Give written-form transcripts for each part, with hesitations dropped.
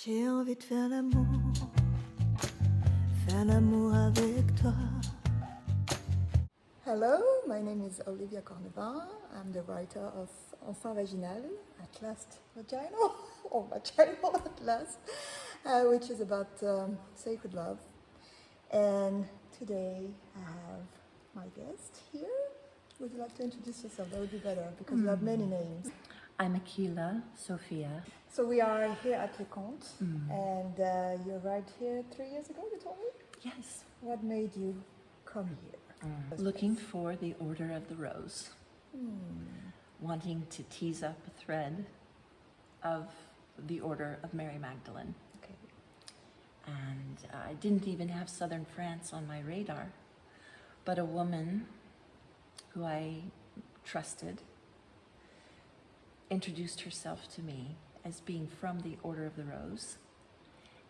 J'ai envie de faire l'amour avec toi. Hello, my name is Olivia Cornevin. I'm the writer of Enfin Vaginale, At Last Vaginal, or Vaginal at Last, which is about sacred love. And today I have my guest here. Would you like to introduce yourself? That would be better because you have many names. I'm Aquila Sophia. So we are here at Les Contes, and you arrived here 3 years ago, you told me? Yes. What made you come here? Looking for the Order of the Rose. Wanting to tease up a thread of the Order of Mary Magdalene. Okay. And I didn't even have southern France on my radar. But a woman who I trusted introduced herself to me as being from the Order of the Rose,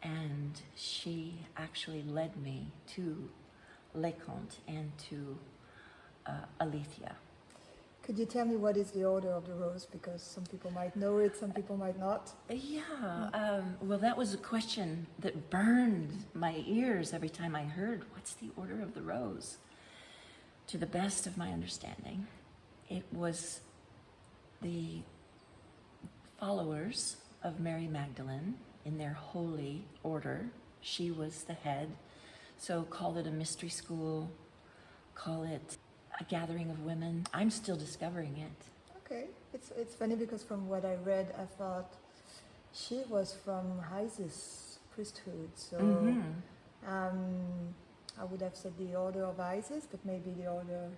and she actually led me to Les Contes and to Aletheïa. Could you tell me what is the Order of the Rose? Because some people might know it, some people might not. Yeah, well, that was a question that burned my ears every time I heard, what's the Order of the Rose? To the best of my understanding, it was the followers of Mary Magdalene in their holy order. She was the head, so call it a mystery school, call it a gathering of women. I'm still discovering it. Okay, it's funny because from what I read, I thought she was from Isis priesthood, so I would have said the Order of Isis, but maybe the order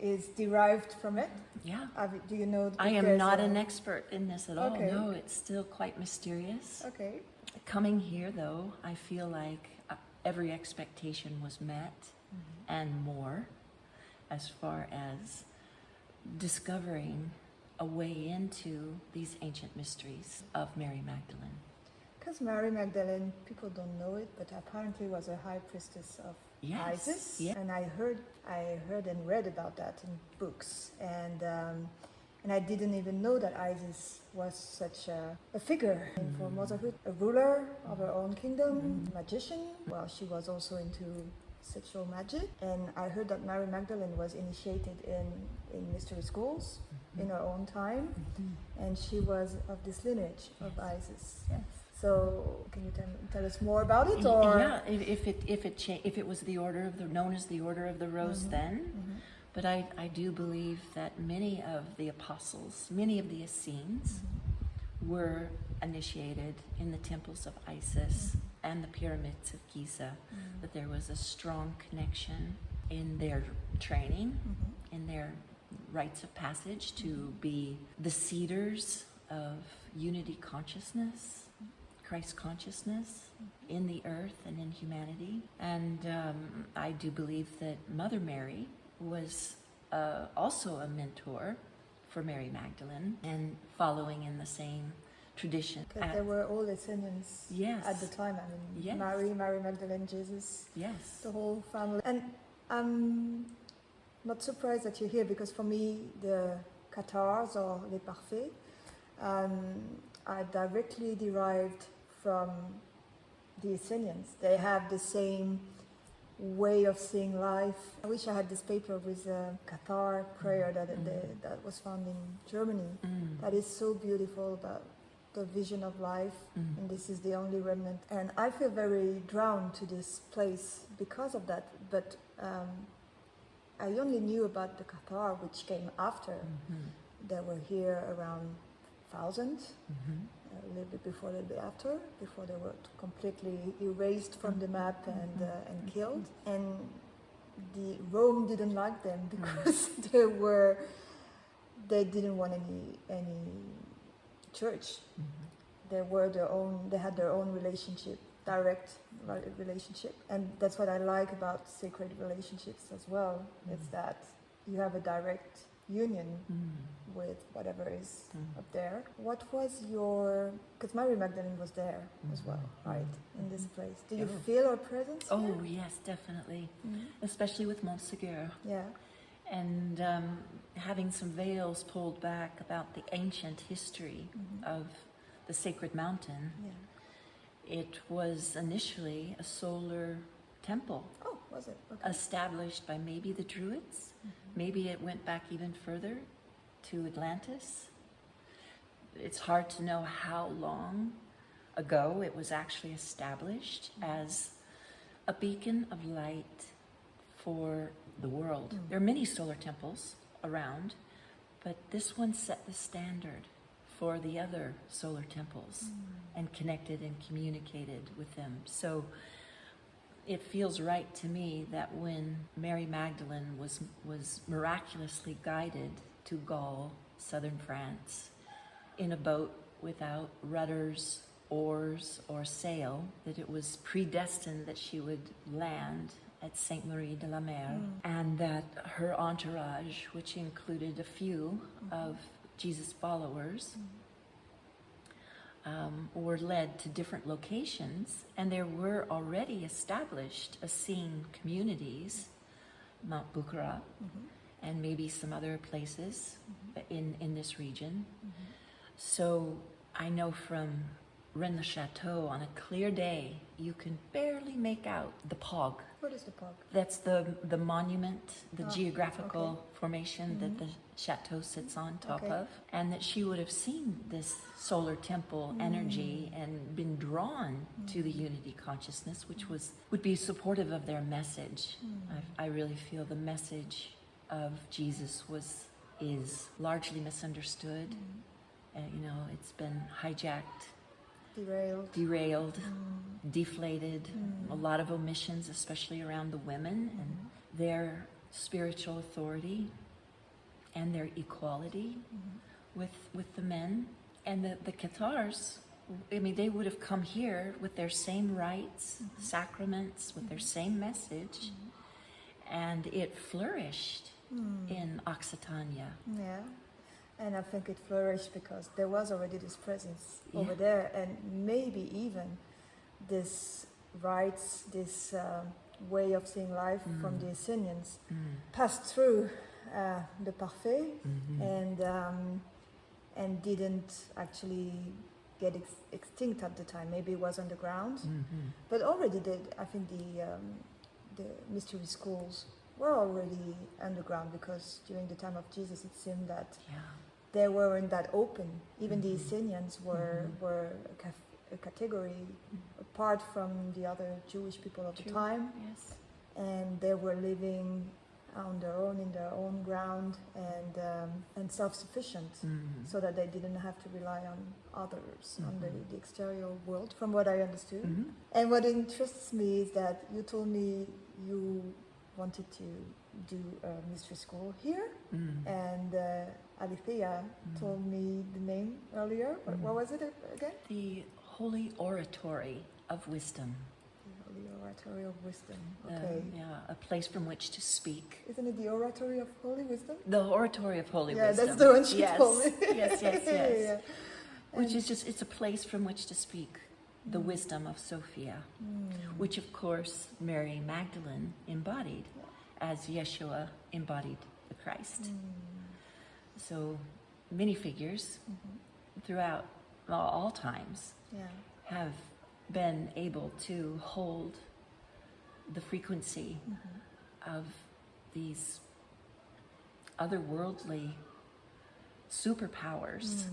is derived from it. Yeah. Do you know? I am not an expert in this at all. Okay. No, it's still quite mysterious. Okay. Coming here, though, I feel like every expectation was met and more, as far as discovering a way into these ancient mysteries of Mary Magdalene. Because Mary Magdalene, people don't know it, but apparently was a high priestess of Isis. Yeah. And I heard and read about that in books, and I didn't even know that Isis was such a figure for motherhood, a ruler of her own kingdom, magician. Well, she was also into sexual magic, and I heard that Mary Magdalene was initiated in mystery schools in her own time, and she was of this lineage of Isis. Yes. So, can you tell us more about it, or yeah, if it was the Order of known as the Order of the Rose then, but I do believe that many of the apostles, many of the Essenes, were initiated in the temples of Isis and the pyramids of Giza. That there was a strong connection in their training, in their rites of passage to be the seeders of unity consciousness, Christ consciousness in the earth and in humanity. And I do believe that Mother Mary was also a mentor for Mary Magdalene and following in the same tradition. because there were all Essenes at the time. I mean, Mary Magdalene, Jesus, the whole family. And I'm not surprised that you're here, because for me, the Cathars or les Parfaits are directly derived from the Essenes. They have the same way of seeing life. I wish I had this paper with a Cathar prayer that was found in Germany. That is so beautiful about the vision of life, and this is the only remnant. And I feel very drawn to this place because of that. But I only knew about the Cathar, which came after. They were here around 1000. A little bit before, a little bit after, before they were completely erased from the map and killed. And the Rome didn't like them because they didn't want any church. They had their own relationship, direct relationship, and that's what I like about sacred relationships as well. It's that you have a direct union with whatever is up there. What was because Mary Magdalene was there as well, right, in this place. Do you feel her presence here? Oh, yes, definitely. Especially with Montségur. Yeah. And having some veils pulled back about the ancient history of the sacred mountain, it was initially a solar temple. Oh, was it? Okay. Established by maybe the Druids. Maybe it went back even further to Atlantis. It's hard to know how long ago it was actually established as a beacon of light for the world. There are many solar temples around, but this one set the standard for the other solar temples and connected and communicated with them. So it feels right to me that when Mary Magdalene was miraculously guided to Gaul, southern France, in a boat without rudders, oars, or sail, that it was predestined that she would land at Sainte Marie de la Mer, and that her entourage, which included a few of Jesus' followers, were led to different locations, and there were already established Essene communities, Mount Bucra, and maybe some other places in this region. So I know from Rennes-le-Château, on a clear day, you can barely make out the Pog. What is the Pog? That's the monument, the geographical formation that the chateau sits on top of. And that she would have seen this solar temple energy and been drawn to the unity consciousness, which would be supportive of their message. I really feel the message of Jesus is largely misunderstood. It's been hijacked, derailed, deflated, a lot of omissions, especially around the women and their spiritual authority and their equality with the men. And the Cathars, they would have come here with their same rites, sacraments, with their same message, and it flourished in Occitania. Yeah. And I think it flourished because there was already this presence over there, and maybe even this rites, this way of seeing life from the Essenians passed through the Parfait and didn't actually get extinct at the time. Maybe it was underground, but already I think the mystery schools were already underground, because during the time of Jesus it seemed that they weren't that open. Even the Essenians were a category apart from the other Jewish people of the time, and they were living on their own, in their own ground, and self-sufficient, so that they didn't have to rely on others, on the exterior world, from what I understood. And what interests me is that you told me you wanted to do a mystery school here, and Aletheïa told me the name earlier. What was it again? The Holy Oratory of Wisdom. The Holy Oratory of Wisdom. Okay. A place from which to speak. Isn't it the Oratory of Holy Wisdom? The Oratory of Holy Wisdom. Yeah, that's the one she told me. Yes. Yeah. Which is just, it's a place from which to speak the wisdom of Sophia, which of course Mary Magdalene embodied, as Yeshua embodied the Christ. So many figures throughout all times have been able to hold the frequency of these otherworldly superpowers,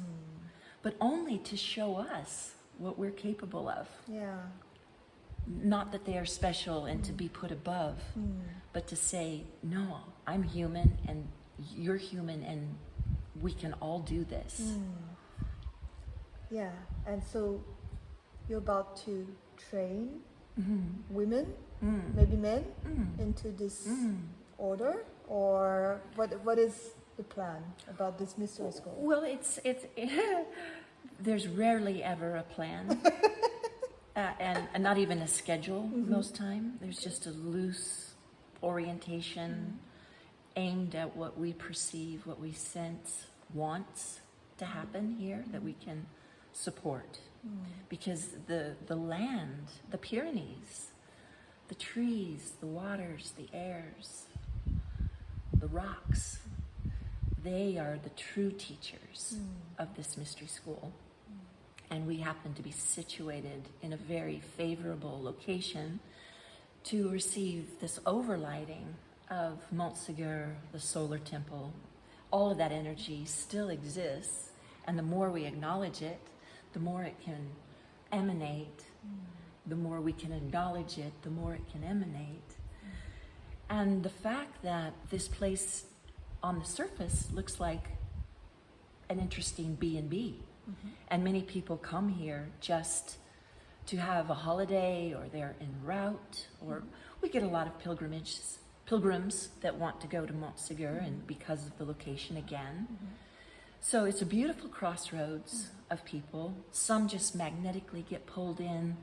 but only to show us what we're capable of. Yeah. Not that they are special and to be put above, but to say, no, I'm human and you're human and we can all do this. Yeah, and so you're about to train women, maybe men, into this order, or what is the plan about this mystery school? Well, it's there's rarely ever a plan. And not even a schedule most time. There's just a loose orientation aimed at what we perceive, what we sense wants to happen here, that we can support. Because the land, the Pyrenees, the trees, the waters, the airs, the rocks, they are the true teachers of this mystery school. And we happen to be situated in a very favorable location to receive this overlighting of Montségur, the solar temple. All of that energy still exists, and the more we acknowledge it, the more it can emanate. The more we can acknowledge it, the more it can emanate. And the fact that this place on the surface looks like an interesting B&B, and many people come here just to have a holiday, or they're en route, or we get a lot of pilgrims that want to go to Montségur, and because of the location again. So it's a beautiful crossroads of people. Some just magnetically get pulled in.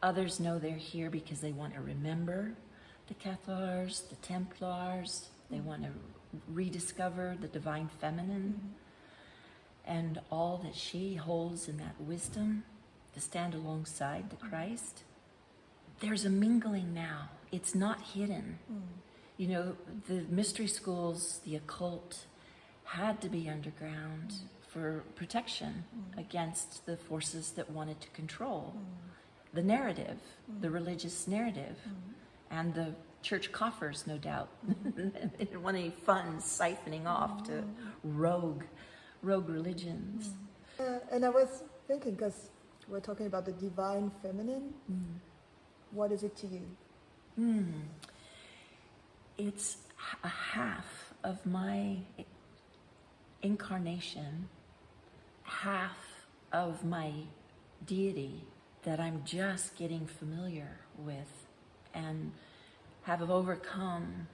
Others know they're here because they want to remember the Cathars, the Templars. They want to rediscover the divine feminine and all that she holds in that wisdom to stand alongside the Christ. There's a mingling now. It's not hidden. You know, the mystery schools, the occult, had to be underground for protection against the forces that wanted to control the narrative, the religious narrative, and the church coffers, no doubt. They didn't want any funds siphoning off to rogue religions. And I was thinking, because we're talking about the divine feminine, what is it to you? It's a half of my incarnation, half of my deity that I'm just getting familiar with and have overcome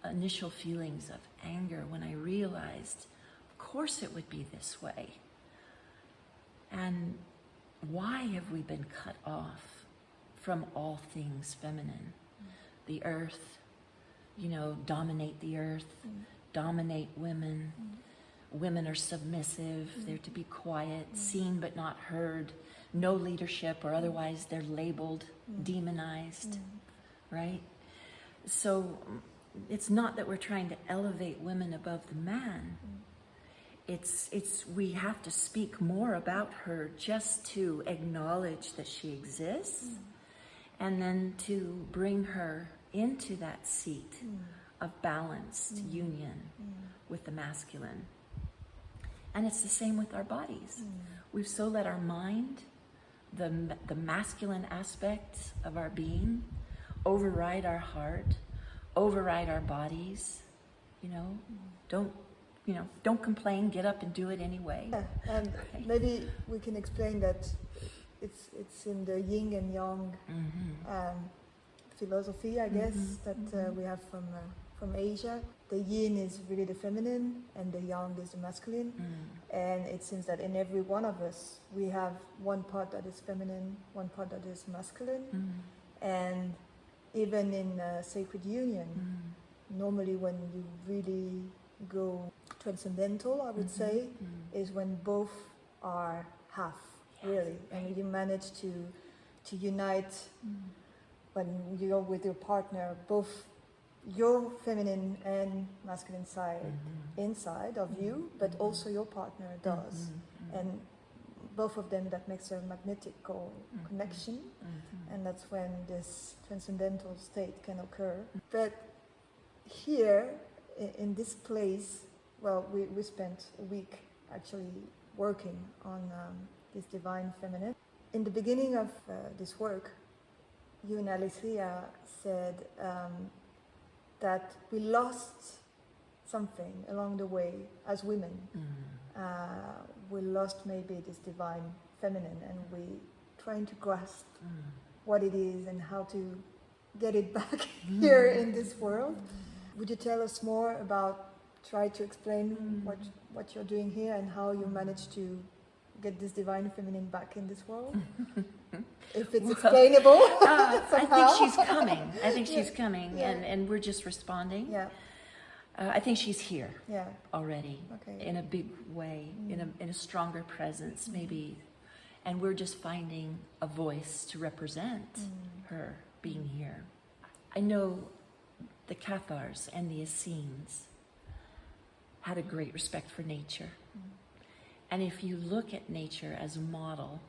initial feelings of anger when I realized, of course it would be this way. And why have we been cut off from all things feminine? The earth, you know, dominate the earth, dominate women. Women are submissive, they're to be quiet, seen but not heard, no leadership, or otherwise they're labeled, demonized, right? So it's not that we're trying to elevate women above the man. It's we have to speak more about her just to acknowledge that she exists, and then to bring her into that seat of balanced union with the masculine. And it's the same with our bodies. We've so let our mind, the masculine aspects of our being, override our heart, override our bodies. You know, don't complain. Get up and do it anyway. Yeah, and maybe we can explain that it's in the yin and yang philosophy, I guess, that we have from Asia. The yin is really the feminine, and the yang is the masculine. And it seems that in every one of us, we have one part that is feminine, one part that is masculine. And even in sacred union, normally when you really go transcendental, I would say, is when both are half, really. And you manage to unite when you're with your partner, both your feminine and masculine side inside of you, but also your partner does. And both of them, that makes a magnetical connection, and that's when this transcendental state can occur. But here, in this place, well, we spent a week actually working on this divine feminine. In the beginning of this work, you and Aletheïa said that we lost something along the way as women. We lost maybe this divine feminine, and we trying to grasp what it is and how to get it back here in this world. Would you tell us more about, try to explain what you're doing here and how you managed to get this divine feminine back in this world? If it's explainable I think she's coming. I think she's coming, and we're just responding. Yeah. I think she's here already, Okay. in a big way, in a stronger presence, maybe. And we're just finding a voice to represent her being here. I know the Cathars and the Essenes had a great respect for nature. And if you look at nature as a model,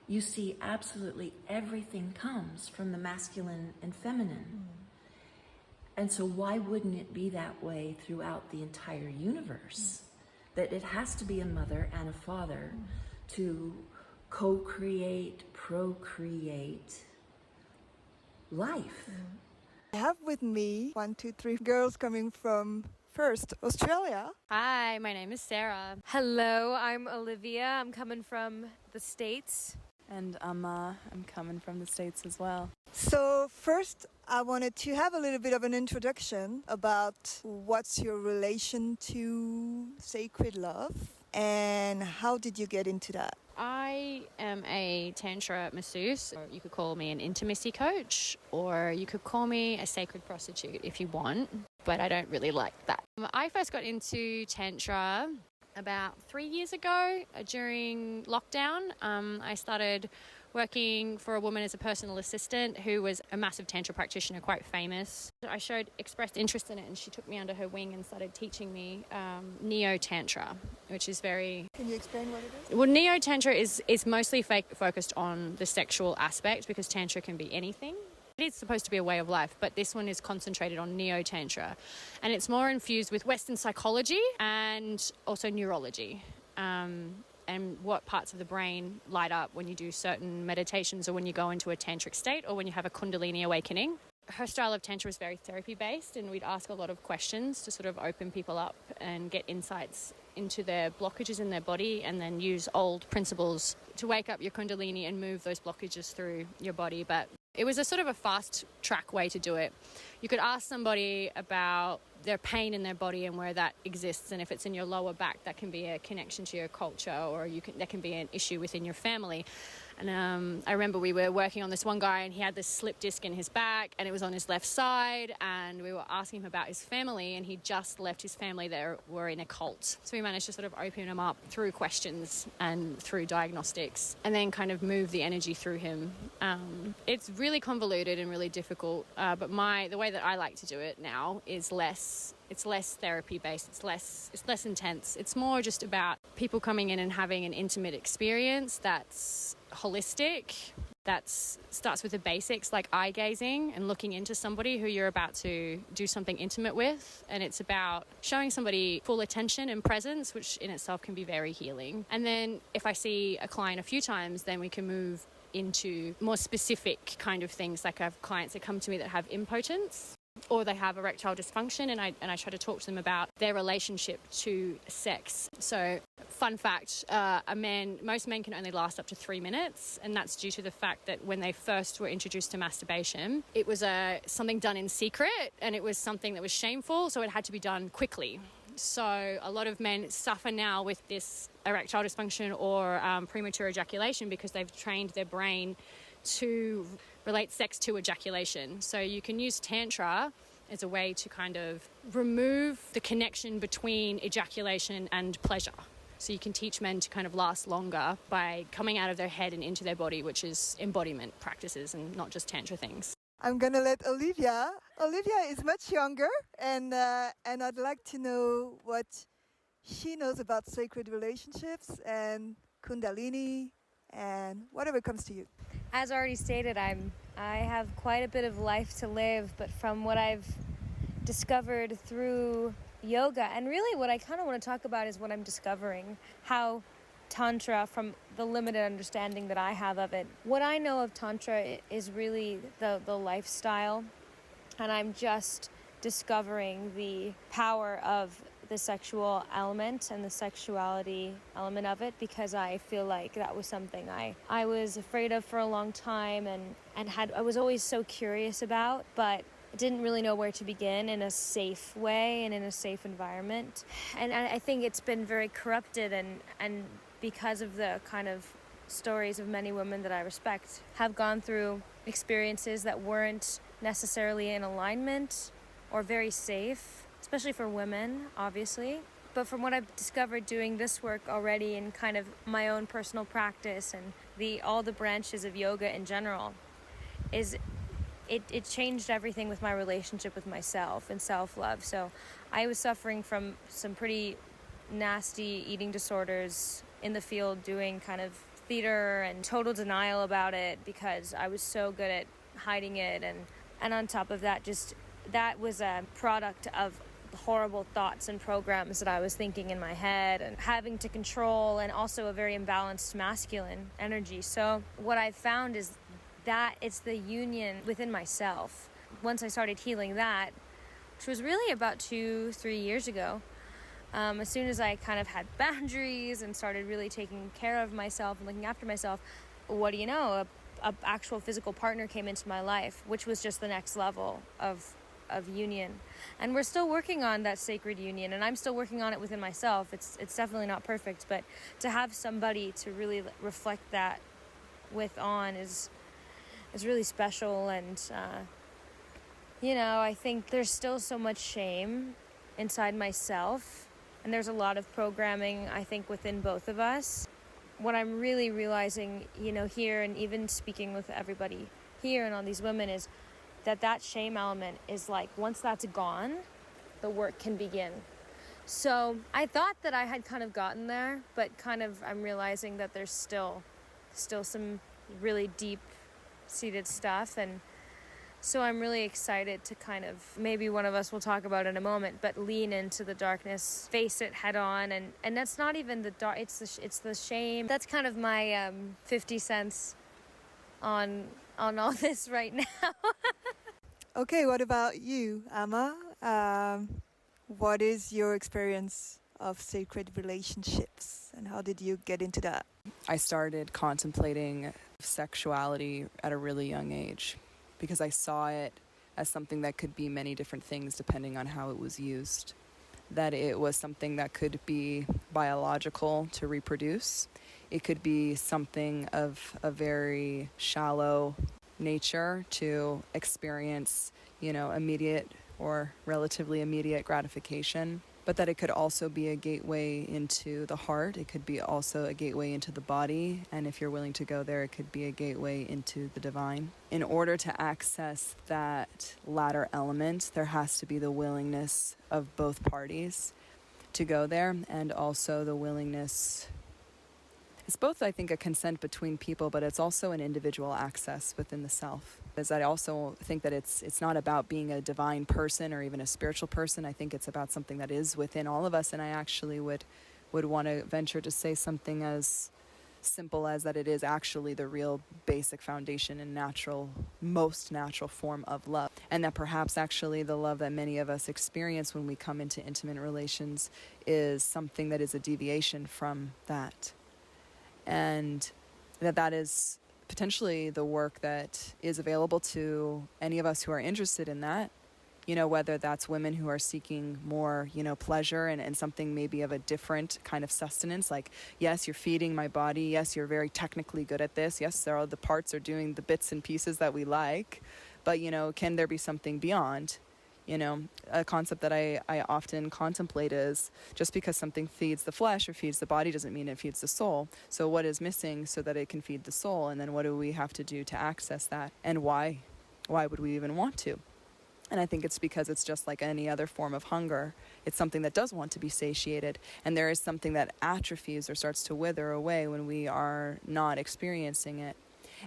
you see absolutely everything comes from the masculine and feminine. And so why wouldn't it be that way throughout the entire universe? That it has to be a mother and a father to co-create, procreate life. I have with me 1, 2, 3 girls coming from first Australia. Hi, my name is Sarah. Hello, I'm Olivia. I'm coming from the States. And Aama, I'm coming from the States as well. So first, I wanted to have a little bit of an introduction about what's your relation to sacred love and how did you get into that? I am a Tantra masseuse. Or you could call me an intimacy coach, or you could call me a sacred prostitute if you want, but I don't really like that. I first got into Tantra about 3 years ago during lockdown. I started working for a woman as a personal assistant who was a massive Tantra practitioner, quite famous. I expressed interest in it, and she took me under her wing and started teaching me Néo-tantra, which is very... Can you explain what it is? Well, Néo-tantra is mostly focused on the sexual aspect, because Tantra can be anything. It is supposed to be a way of life, but this one is concentrated on Néo-tantra, and it's more infused with Western psychology and also neurology. And what parts of the brain light up when you do certain meditations, or when you go into a tantric state, or when you have a kundalini awakening. Her style of Tantra was very therapy-based, and we'd ask a lot of questions to sort of open people up and get insights into their blockages in their body, and then use old principles to wake up your kundalini and move those blockages through your body. But it was a sort of a fast-track way to do it. You could ask somebody about their pain in their body and where that exists, and if it's in your lower back, that can be a connection to your culture, or that can be an issue within your family. And I remember we were working on this one guy, and he had this slip disc in his back, and it was on his left side, and we were asking him about his family, and he just left his family that were in a cult. So we managed to sort of open him up through questions and through diagnostics, and then kind of move the energy through him. It's really convoluted and really difficult, but the way that I like to do it now is less therapy based. It's less intense. It's more just about people coming in and having an intimate experience that's holistic, that starts with the basics, like eye gazing and looking into somebody who you're about to do something intimate with. And it's about showing somebody full attention and presence, which in itself can be very healing. And then if I see a client a few times, then we can move into more specific kind of things. Like I have clients that come to me that have impotence, or they have erectile dysfunction, and I try to talk to them about their relationship to sex. So, fun fact, most men can only last up to 3 minutes, and that's due to the fact that when they first were introduced to masturbation, it was something done in secret, and it was something that was shameful, so it had to be done quickly. So a lot of men suffer now with this erectile dysfunction or premature ejaculation, because they've trained their brain to relate sex to ejaculation. So you can use Tantra as a way to kind of remove the connection between ejaculation and pleasure. So you can teach men to kind of last longer by coming out of their head and into their body, which is embodiment practices and not just Tantra things. I'm going to let Olivia. Olivia is much younger, and I'd like to know what she knows about sacred relationships and Kundalini and whatever comes to you. As already stated, I have quite a bit of life to live, but from what I've discovered through yoga, and really what I kind of want to talk about is what I'm discovering, how Tantra, from the limited understanding that I have of it, what I know of Tantra is really the lifestyle, and I'm just discovering the power of the sexual element and the sexuality element of it, because I feel like that was something I was afraid of for a long time, and I was always so curious about, but didn't really know where to begin in a safe way and in a safe environment. And I think it's been very corrupted, and because of the kind of stories of many women that I respect have gone through experiences that weren't necessarily in alignment or very safe, especially for women, obviously. But from what I've discovered doing this work already in kind of my own personal practice and all the branches of yoga in general, is it changed everything with my relationship with myself and self-love. So I was suffering from some pretty nasty eating disorders in the field doing kind of theater and total denial about it because I was so good at hiding it. And on top of that, just that was a product of horrible thoughts and programs that I was thinking in my head and having to control, and also a very imbalanced masculine energy. So what I found is that it's the union within myself. Once I started healing that, which was really about 2-3 years ago, as soon as I kind of had boundaries and started really taking care of myself and looking after myself, what do you know, a actual physical partner came into my life, which was just the next level of union. And we're still working on that sacred union, and I'm still working on it within myself. It's definitely not perfect, but to have somebody to really reflect that with on is really special. And I think there's still so much shame inside myself, and there's a lot of programming, I think, within both of us. What I'm really realizing, here, and even speaking with everybody here and all these women, is that shame element is like, once that's gone, the work can begin. So I thought that I had kind of gotten there, but kind of I'm realizing that there's still some really deep-seated stuff. And so I'm really excited to kind of, maybe one of us will talk about it in a moment, but lean into the darkness, face it head on. And that's not even the dark, it's the shame. That's kind of my 50 cents on all this right now. Okay, what about you, Aama? What is your experience of sacred relationships, and how did you get into that? I started contemplating sexuality at a really young age because I saw it as something that could be many different things depending on how it was used. That it was something that could be biological to reproduce. It could be something of a very shallow nature to experience, immediate or relatively immediate gratification, but that it could also be a gateway into the heart. It could be also a gateway into the body, and if you're willing to go there, it could be a gateway into the divine. In order to access that latter element, there has to be the willingness of both parties to go there, and also the willingness. It's both, I think, a consent between people, but it's also an individual access within the self. As I also think that it's not about being a divine person or even a spiritual person. I think it's about something that is within all of us, and I actually would want to venture to say something as simple as that it is actually the real basic foundation and most natural form of love. And that perhaps actually the love that many of us experience when we come into intimate relations is something that is a deviation from that. And that is potentially the work that is available to any of us who are interested in that, whether that's women who are seeking more, pleasure and something maybe of a different kind of sustenance. Like, yes, you're feeding my body. Yes, you're very technically good at this. Yes, there are the parts are doing the bits and pieces that we like. But, can there be something beyond? A concept that I often contemplate is just because something feeds the flesh or feeds the body doesn't mean it feeds the soul. So what is missing so that it can feed the soul? And then what do we have to do to access that? And why? Why would we even want to? And I think it's because it's just like any other form of hunger. It's something that does want to be satiated. And there is something that atrophies or starts to wither away when we are not experiencing it.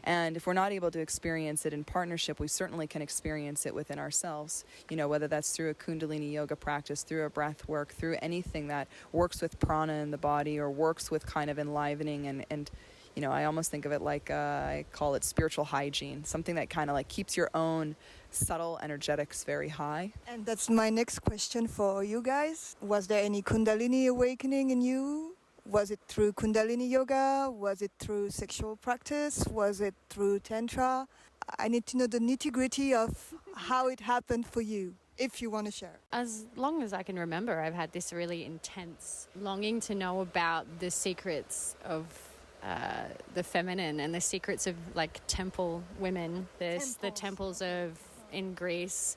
And if we're not able to experience it in partnership, we certainly can experience it within ourselves, whether that's through a Kundalini yoga practice, through a breath work, through anything that works with prana in the body or works with kind of enlivening and I almost think of it like I call it spiritual hygiene, something that kind of like keeps your own subtle energetics very high. And that's my next question for you guys. Was there any Kundalini awakening in you? Was it through Kundalini yoga? Was it through sexual practice? Was it through Tantra? I need to know the nitty-gritty of how it happened for you, if you want to share. As long as I can remember, I've had this really intense longing to know about the secrets of the feminine and the secrets of like temple women. There's the temples in Greece.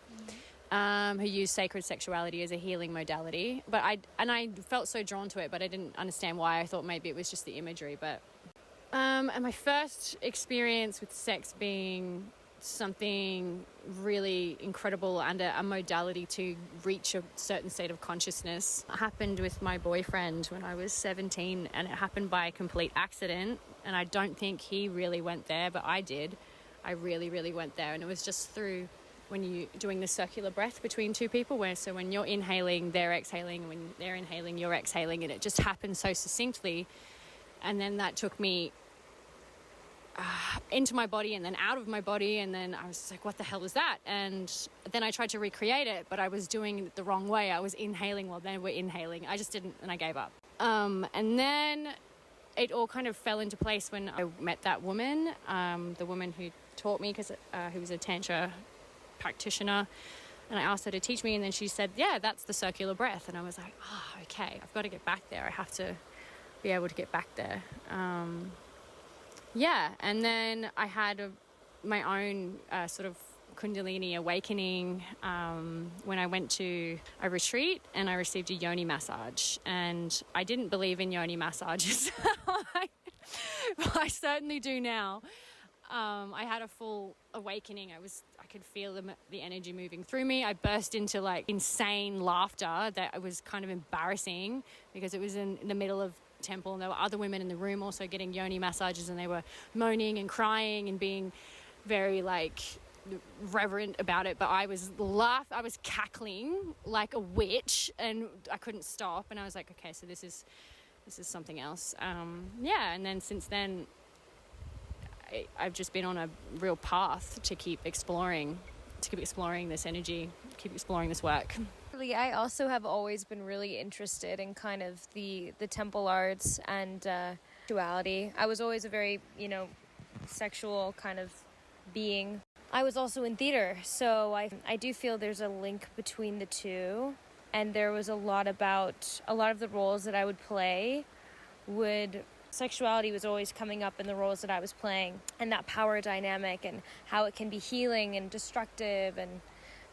Who use sacred sexuality as a healing modality. But I felt so drawn to it, but I didn't understand why. I thought maybe it was just the imagery. But and my first experience with sex being something really incredible and a modality to reach a certain state of consciousness. It happened with my boyfriend when I was 17, and it happened by a complete accident, and I don't think he really went there, but I did. I really, really went there, and it was just through when you're doing the circular breath between two people, so when you're inhaling, they're exhaling, and when they're inhaling, you're exhaling, and it just happened so succinctly. And then that took me into my body and then out of my body, and then I was just like, what the hell is that? And then I tried to recreate it, but I was doing it the wrong way. I was inhaling while they were inhaling. I just didn't, and I gave up. And then it all kind of fell into place when I met that woman, the woman who taught me, who was a Tantra practitioner, and I asked her to teach me, and then she said, yeah, that's the circular breath. And I was like, oh, okay, I've got to get back there. I have to be able to get back there. Yeah, and then I had my own sort of Kundalini awakening when I went to a retreat and I received a yoni massage. And I didn't believe in yoni massages. I certainly do now. I had a full awakening. I could feel the energy moving through me. I burst into like insane laughter that was kind of embarrassing because it was in the middle of temple and there were other women in the room also getting yoni massages, and they were moaning and crying and being very like reverent about it, but I was cackling like a witch and I couldn't stop, and I was like, okay, so this is something else. And then since then I've just been on a real path to keep exploring this energy, keep exploring this work. I also have always been really interested in kind of the temple arts and sexuality. I was always a very, sexual kind of being. I was also in theater, so I do feel there's a link between the two. And there was a lot of the roles that I would play sexuality was always coming up in the roles that I was playing, and that power dynamic and how it can be healing and destructive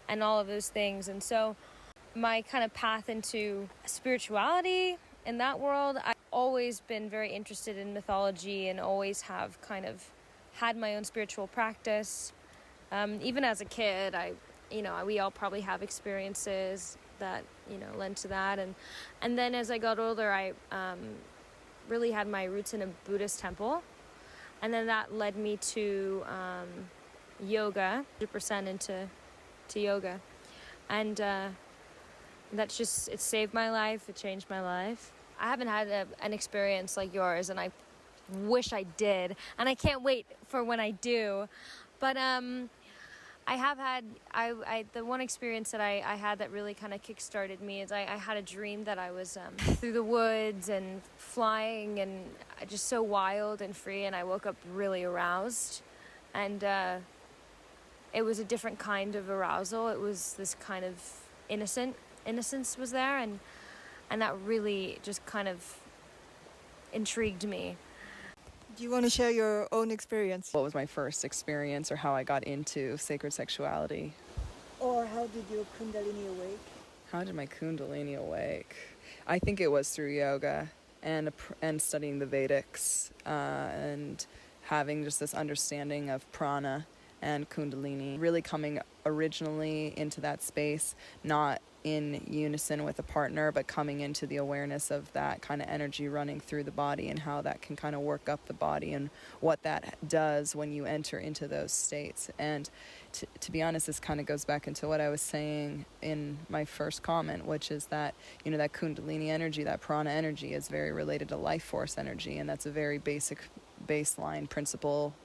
and all of those things. And so my kind of path into spirituality in that world, I've always been very interested in mythology and always have kind of had my own spiritual practice. Even as a kid, we all probably have experiences that, lend to that. And then as I got older, I really had my roots in a Buddhist temple. And then that led me to yoga, 100% into yoga. And that's just, it saved my life, it changed my life. I haven't had an experience like yours, and I wish I did. And I can't wait for when I do. But I have had, the one experience that I had that really kind of kickstarted me is I had a dream that I was through the woods and flying and just so wild and free, and I woke up really aroused. And it was a different kind of arousal. It was this kind of innocence was there, and that really just kind of intrigued me. Do you want to share your own experience? What was my first experience or how I got into sacred sexuality? Or how did your Kundalini awake? How did my Kundalini awake? I think it was through yoga and studying the Vedics and having just this understanding of prana and Kundalini, really coming originally into that space, not in unison with a partner, but coming into the awareness of that kind of energy running through the body and how that can kind of work up the body and what that does when you enter into those states. And to be honest, this kind of goes back into what I was saying in my first comment, which is that, that Kundalini energy, that prana energy is very related to life force energy, and that's a very basic baseline principle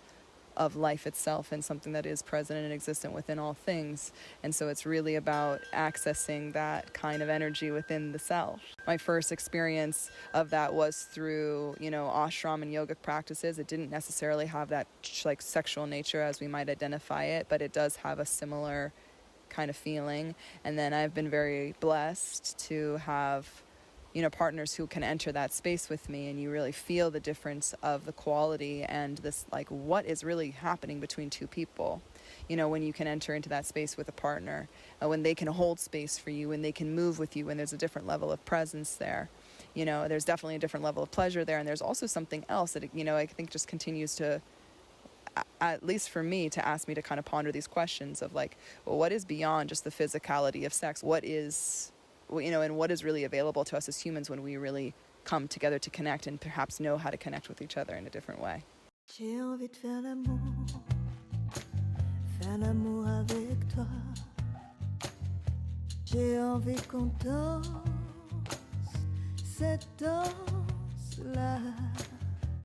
of life itself and something that is present and existent within all things. And so it's really about accessing that kind of energy within the self. My first experience of that was through, ashram and yogic practices. It didn't necessarily have that like sexual nature as we might identify it, but it does have a similar kind of feeling. And then I've been very blessed to have partners who can enter that space with me, and you really feel the difference of the quality and this, like, what is really happening between two people, when you can enter into that space with a partner, when they can hold space for you, when they can move with you, when there's a different level of presence there. There's definitely a different level of pleasure there, and there's also something else that, I think just continues to at least for me, to ask me to kind of ponder these questions of like, well, what is beyond just the physicality of sex? What is, and what is really available to us as humans when we really come together to connect and perhaps know how to connect with each other in a different way. J'ai envie de faire l'amour avec toi. J'ai envie qu'on danse cette danse-là.